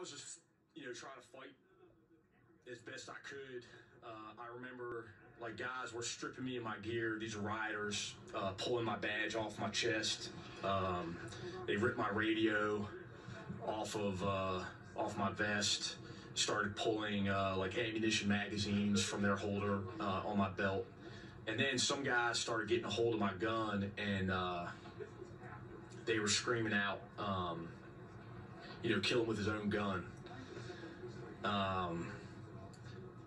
was just, trying to fight as best I could. I remember, like, guys were stripping me of my gear. These are rioters, pulling my badge off my chest. They ripped my radio off my vest. Started pulling like ammunition magazines from their holder on my belt. And then some guys started getting a hold of my gun, and they were screaming out, kill him with his own gun.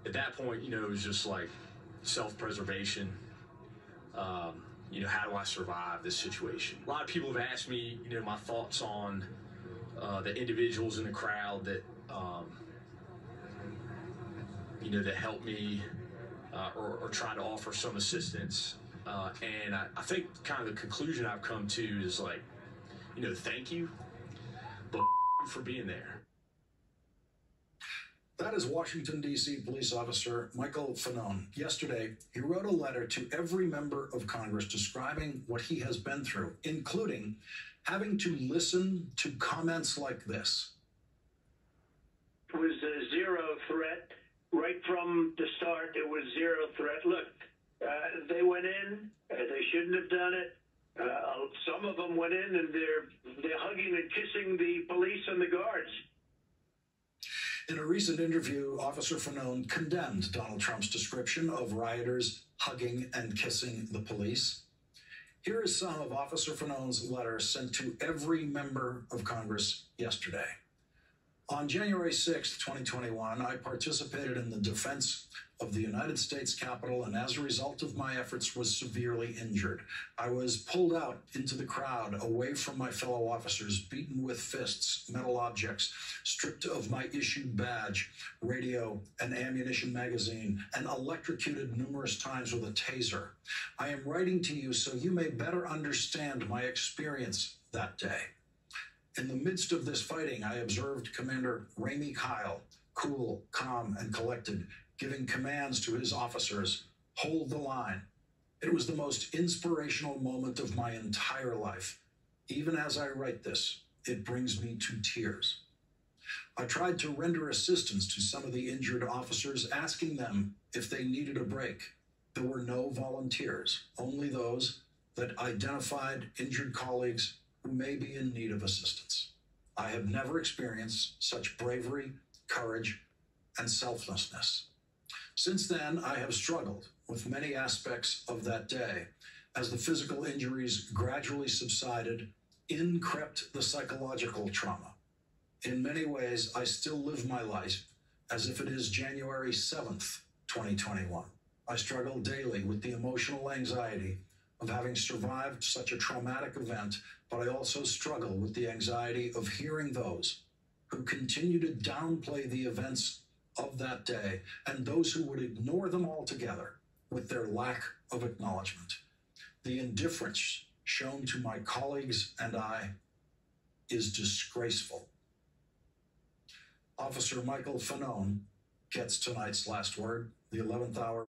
At that point, it was just like self-preservation. How do I survive this situation? A lot of people have asked me, my thoughts on the individuals in the crowd that, that helped me or try to offer some assistance. And I think kind of the conclusion I've come to is like, thank you, but for being there. That is Washington, D.C. police officer Michael Fanone. Yesterday, he wrote a letter to every member of Congress describing what he has been through, including having to listen to comments like this. It was a zero threat. Right from the start, it was zero threat. Look, they went in. They shouldn't have done it. Some of them went in, and they're hugging and kissing the police and the guards. In a recent interview, Officer Fanone condemned Donald Trump's description of rioters hugging and kissing the police. Here is some of Officer Fanone's letter sent to every member of Congress yesterday. On January 6, 2021, I participated in the defense of the United States Capitol, and as a result of my efforts was severely injured. I was pulled out into the crowd, away from my fellow officers, beaten with fists, metal objects, stripped of my issued badge, radio, and ammunition magazine, and electrocuted numerous times with a taser. I am writing to you so you may better understand my experience that day. In the midst of this fighting, I observed Commander Ramey Kyle, cool, calm, and collected, giving commands to his officers, hold the line. It was the most inspirational moment of my entire life. Even as I write this, it brings me to tears. I tried to render assistance to some of the injured officers, asking them if they needed a break. There were no volunteers, only those that identified injured colleagues who may be in need of assistance. I have never experienced such bravery, courage, and selflessness. Since then, I have struggled with many aspects of that day. As the physical injuries gradually subsided, in crept the psychological trauma. In many ways, I still live my life as if it is January 7th, 2021. I struggle daily with the emotional anxiety of having survived such a traumatic event, but I also struggle with the anxiety of hearing those who continue to downplay the events of that day and those who would ignore them altogether with their lack of acknowledgement. The indifference shown to my colleagues and I is disgraceful. Officer Michael Fanone gets tonight's last word, the 11th hour.